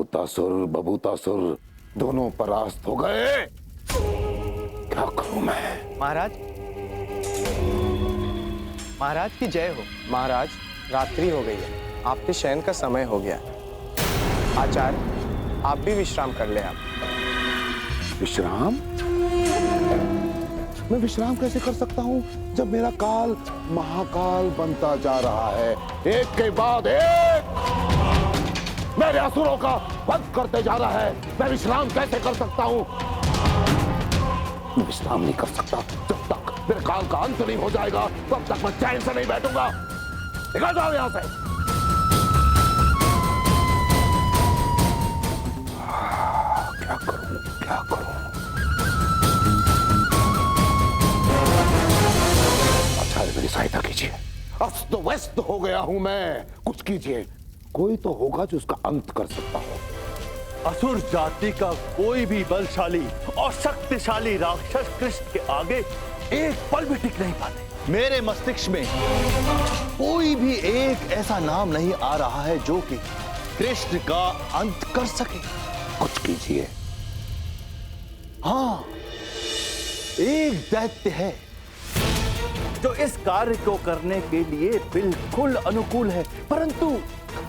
भूतासुर बभूतासुर दोनों परास्त हो गए। क्या करूं मैं? महाराज, महाराज की जय हो। महाराज, रात्रि हो गई है, आपके शयन का समय हो गया। आचार्य, आप भी विश्राम कर ले। आप विश्राम? मैं विश्राम कैसे कर सकता हूं जब मेरा काल महाकाल बनता जा रहा है, एक के बाद एक मेरे असुरों का वध करते जा रहा है। मैं विश्राम कैसे कर सकता हूं? मैं विश्राम नहीं कर सकता जब तक मेरे काल का अंत नहीं हो जाएगा, तब तक मैं चैन से नहीं बैठूंगा। निकल जाओ यहां से। क्या करूं, क्या करूं? आचार्य, मेरी सहायता कीजिए। अस्त व्यस्त हो गया हूं मैं, कुछ कीजिए। कोई तो होगा जो उसका अंत कर सकता हो। असुर जाति का कोई भी बलशाली और शक्तिशाली राक्षस कृष्ण के आगे एक पल भी टिक नहीं पाते। मेरे मस्तिष्क में कोई भी एक ऐसा नाम नहीं आ रहा है जो कि कृष्ण का अंत कर सके। कुछ कीजिए। हाँ, एक दैत्य है जो इस कार्य को करने के लिए बिल्कुल अनुकूल है, परंतु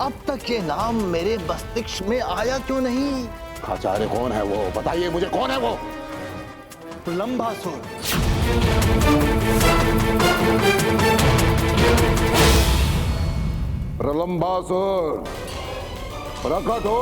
अब तक ये नाम मेरे मस्तिष्क में आया क्यों नहीं? आचार्य, कौन है वो? बताइए मुझे, कौन है वो? प्रलंबासुर। प्रलंबासुर, प्रकट हो।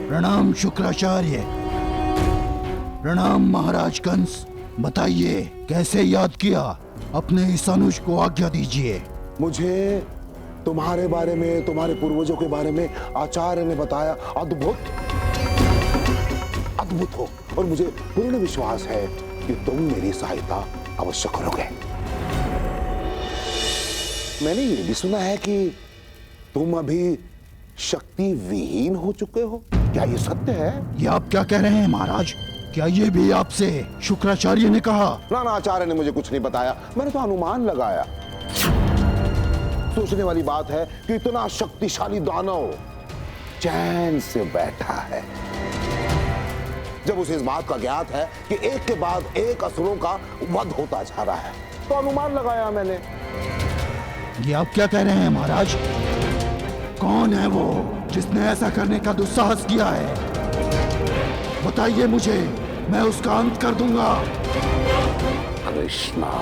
प्रणाम शुक्राचार्य। प्रणाम महाराज कंस। बताइए कैसे याद किया? अपने इस अनुज को आज्ञा दीजिए। मुझे तुम्हारे बारे में, तुम्हारे पूर्वजों के बारे में आचार्य ने बताया। अद्भुत अद्भुत हो, और मुझे पूर्ण विश्वास है कि तुम मेरी सहायता अवश्य करोगे। मैंने ये भी सुना है कि तुम अभी शक्ति विहीन हो चुके हो। क्या ये सत्य है? ये आप क्या कह रहे हैं महाराज? क्या ये भी आपसे शुक्राचार्य ने कहा? ना ना, आचार्य ने मुझे कुछ नहीं बताया, मैंने तो अनुमान लगाया। सोचने वाली बात है कि इतना शक्तिशाली दानव चैन से बैठा है, जब उसे इस बात का ज्ञात है कि एक के बाद एक असुरों का वध होता जा रहा है। तो अनुमान लगाया मैंने। ये आप क्या कह रहे हैं महाराज? कौन है वो जिसने ऐसा करने का दुस्साहस किया है? बताइए मुझे, मैं उसका अंत कर दूंगा। कृष्णा।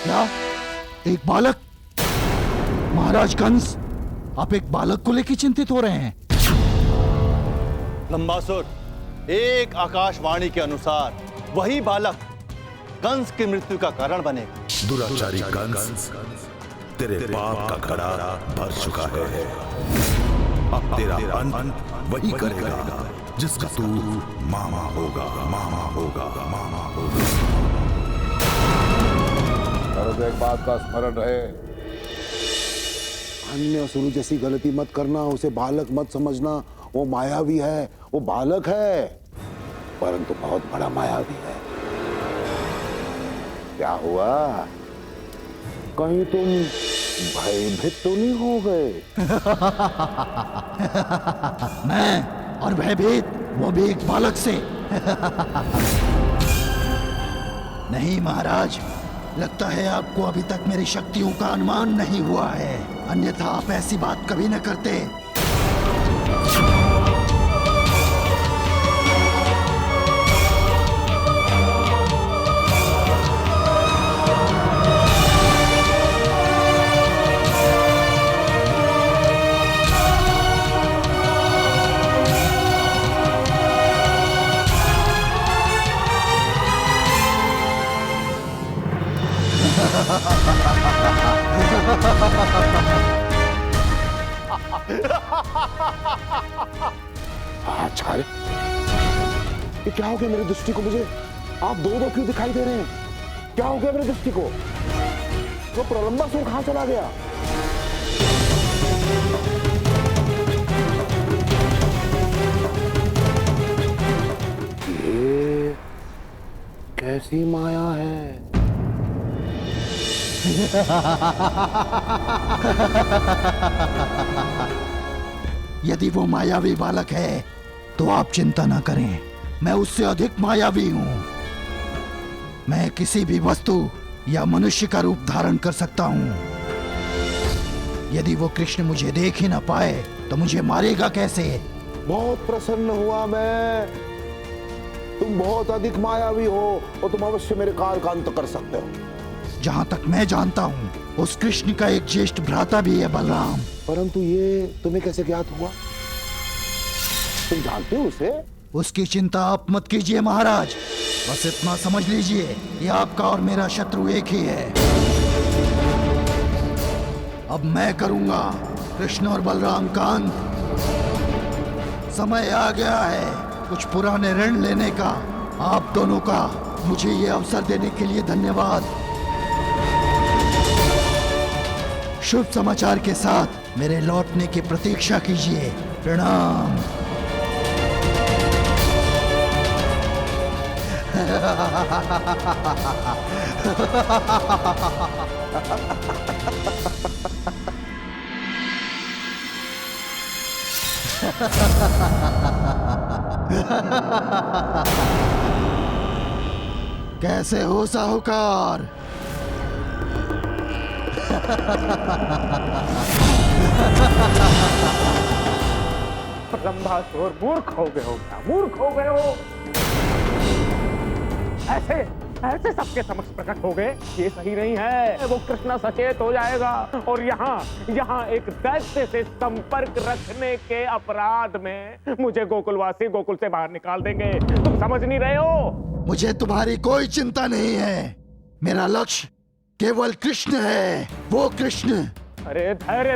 क्या? एक बालक? महाराज कंस, आप एक बालक को लेकर चिंतित हो रहे हैं? लंबासुर, एक आकाशवाणी के अनुसार वही बालक कंस की मृत्यु का कारण बनेगा। दुराचारी कंस, तेरे पाप का घड़ा भर चुका है। अब तेरा अंत वही करेगा जिसका तू मामा होगा, मामा होगा, मामा होगा। और एक बात का स्मरण रहे, अन्य असुरों जैसी गलती मत करना। उसे बालक मत समझना। वो मायावी है, वो बालक है, परंतु बहुत बड़ा मायावी है। क्या हुआ? कहीं तुम भयभीत तो नहीं हो गए? मैं और भयभीत, वो भी एक बालक से? नहीं महाराज, लगता है आपको अभी तक मेरी शक्तियों का अनुमान नहीं हुआ है, अन्यथा आप ऐसी बात कभी न करते। आचार्य, ये क्या हो गया मेरी दृष्टि को? मुझे आप दो दो क्यों दिखाई दे रहे हैं? क्या हो गया मेरी दृष्टि को? वो प्रलंबासुर कहां चला गया? ये कैसी माया है? यदि वो मायावी बालक है तो आप चिंता न करें, मैं उससे अधिक मायावी हूं। मैं किसी भी वस्तु या मनुष्य का रूप धारण कर सकता हूं। यदि वो कृष्ण मुझे देख ही न पाए तो मुझे मारेगा कैसे? बहुत प्रसन्न हुआ मैं। तुम बहुत अधिक मायावी हो और तुम अवश्य मेरे काल का अंत कर सकते हो। जहां तक मैं जानता हूं, उस कृष्ण का एक ज्येष्ठ भ्राता भी है, बलराम। परंतु ये तुम्हें कैसे ज्ञात हुआ? तुम जानते हो उसे? उसकी चिंता आप मत कीजिए महाराज, बस इतना समझ लीजिए कि आपका और मेरा शत्रु एक ही है। अब मैं करूंगा कृष्ण और बलराम का अंत। समय आ गया है कुछ पुराने ऋण लेने का। आप दोनों का मुझे ये अवसर देने के लिए धन्यवाद। शुभ समाचार के साथ मेरे लौटने की प्रतीक्षा कीजिए। प्रणाम। कैसे हो साहूकार? प्रलंबासुर, मूर्ख हो गए हो क्या? मूर्ख हो गए हो? ऐसे ऐसे सबके समक्ष प्रकट हो गए, ये सही नहीं है। वो कृष्णा सचेत हो जाएगा और यहाँ एक दैत्य से संपर्क रखने के अपराध में मुझे गोकुलवासी गोकुल से बाहर निकाल देंगे। तुम समझ नहीं रहे हो? मुझे तुम्हारी कोई चिंता नहीं है। मेरा लक्ष्य केवल कृष्ण है, वो कृष्ण। अरे धैर्य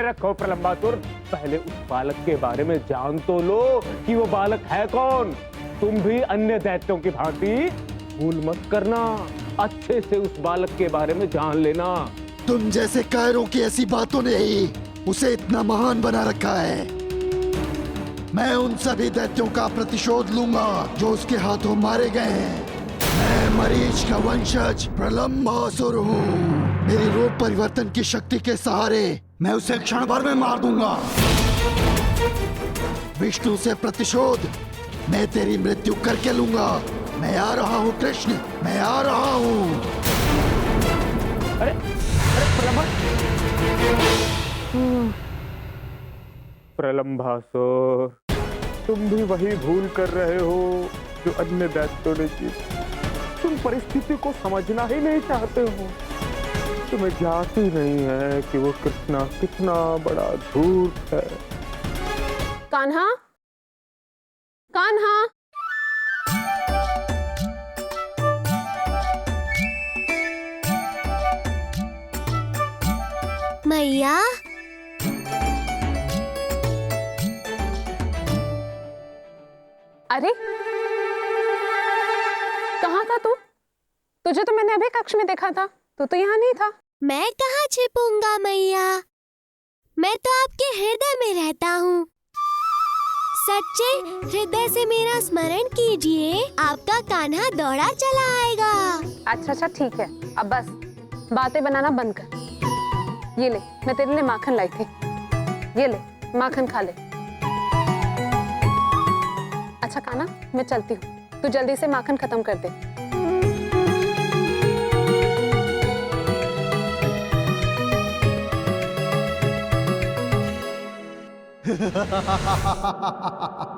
रखो प्रलंबासुर। पहले उस बालक के बारे में जान तो लो कि वो बालक है कौन। तुम भी अन्य दैत्यों की भांति भूल मत करना, अच्छे से उस बालक के बारे में जान लेना। तुम जैसे कायरों की ऐसी बातों ने ही उसे इतना महान बना रखा है। मैं उन सभी दैत्यों का प्रतिशोध लूंगा जो उसके हाथों मारे गए हैं। मैं मरीच का वंशज प्रलंबासुर हूँ। मेरी रूप परिवर्तन की शक्ति के सहारे मैं उसे क्षण भर में मार दूंगा। विष्णु से प्रतिशोध मैं तेरी मृत्यु करके लूंगा। मैं आ रहा हूँ कृष्ण, मैं आ रहा हूँ। अरे प्रलंबासुर, तुम भी वही भूल कर रहे हो जो अन्य दैत्यों ने की। तुम परिस्थिति को समझना ही नहीं चाहते हो। तुम्हें ज्ञात ही नहीं है कि वो कृष्णा कितना बड़ा धूर्त है। कान्हा, कान्हा, मैया, अरे कहाँ था तू? तुझे तो मैंने अभी कक्ष में देखा था, तू तो यहाँ नहीं था। मैं कहाँ छिपूंगा मैया, मैं तो आपके हृदय में रहता हूँ। सच्चे हृदय से मेरा स्मरण कीजिए, आपका कान्हा दौड़ा चला आएगा। अच्छा ठीक है, अब बस बातें बनाना बंद कर। ये ले, मैं तेरे लिए माखन लाई थी। ये ले, माखन खा ले। अच्छा कान्हा, मैं चलती हूँ, तू जल्दी से माखन खत्म कर दे।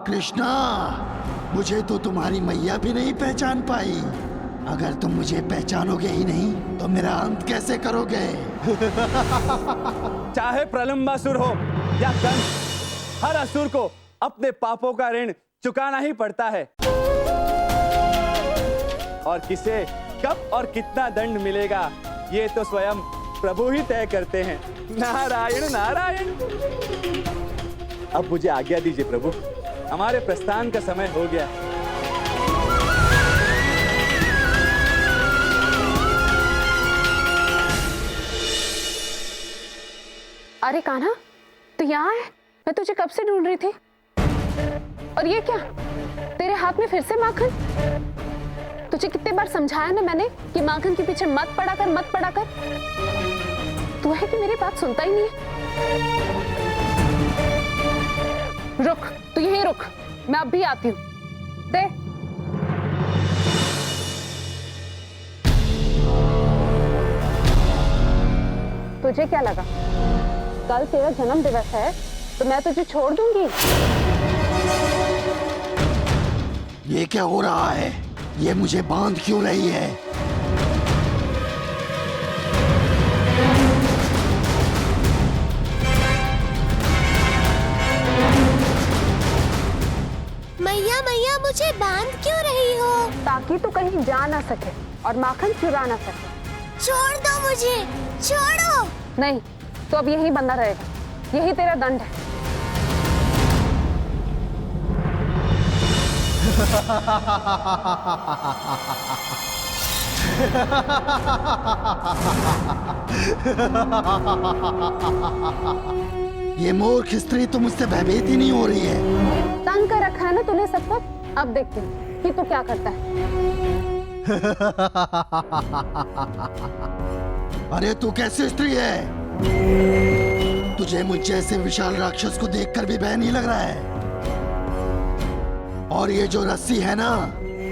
कृष्णा, मुझे तो तुम्हारी मैया भी नहीं पहचान पाई। अगर तुम मुझे पहचानोगे ही नहीं तो मेरा अंत कैसे करोगे? चाहे प्रलंबासुर हो या कंस, हर असुर को अपने पापों का ऋण चुकाना ही पड़ता है। और किसे कब और कितना दंड मिलेगा ये तो स्वयं प्रभु ही तय करते हैं। नारायण नारायण। अब मुझे आज्ञा दीजिए प्रभु, हमारे प्रस्थान का समय हो गया। अरे कान्हा, तू यहाँ है? मैं तुझे कब से ढूंढ रही थी। और ये क्या, तेरे हाथ में फिर से माखन? तुझे कितने बार समझाया ना मैंने कि माखन के पीछे मत पड़ा कर, मत पड़ा कर। तू है कि मेरी बात सुनता ही नहीं है। रुक, तू यहीं रुक, मैं अब भी आती हूँ। दे। तुझे क्या लगा कल तेरा जन्म दिवस है तो मैं तुझे छोड़ दूंगी? ये क्या हो रहा है? ये मुझे बांध क्यों रही है? मैया मैया, मुझे बांध क्यों रही हो? ताकि तू कहीं जा ना सके और माखन चुरा ना सके। छोड़ दो मुझे, छोड़ो। नहीं, तो अब यहीं बंधा रहेगा। यही तेरा दंड है। ये मूर्ख स्त्री तो मुझसे भयभीत ही नहीं हो रही है। तंग कर रखा है ना तूने सबको। अब देखती हूँ कि तू क्या करता है। अरे तू कैसी स्त्री है? तुझे मुझ जैसे विशाल राक्षस को देखकर भी भय नहीं लग रहा है? और ये जो रस्सी है ना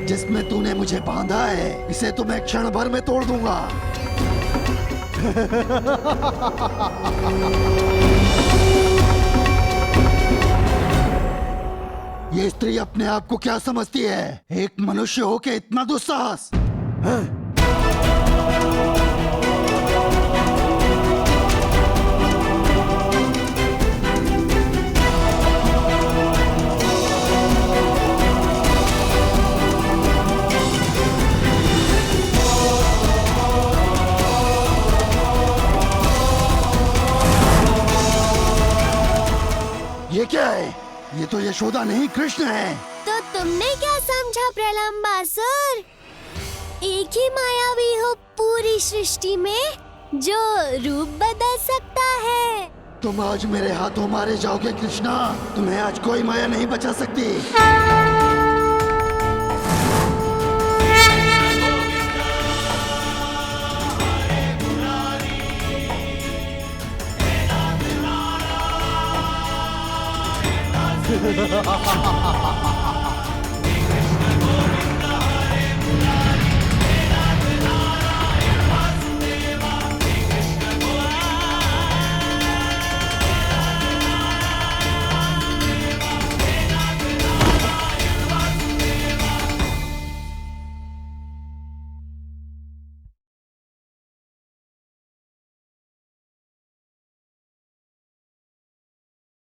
जिसमें तूने मुझे बांधा है, इसे तो मैं क्षण भर में तोड़ दूंगा। ये स्त्री अपने आप को क्या समझती है? एक मनुष्य होके इतना दुस्साहस? हाँ? ये क्या है? ये तो यशोदा नहीं, कृष्ण है। तो तुमने क्या समझा प्रलंबासुर? एक ही मायावी हो पूरी सृष्टि में जो रूप बदल सकता है। तुम आज मेरे हाथों मारे जाओगे कृष्णा। तुम्हें आज कोई माया नहीं बचा सकती। Ha ha ha ha ha ha!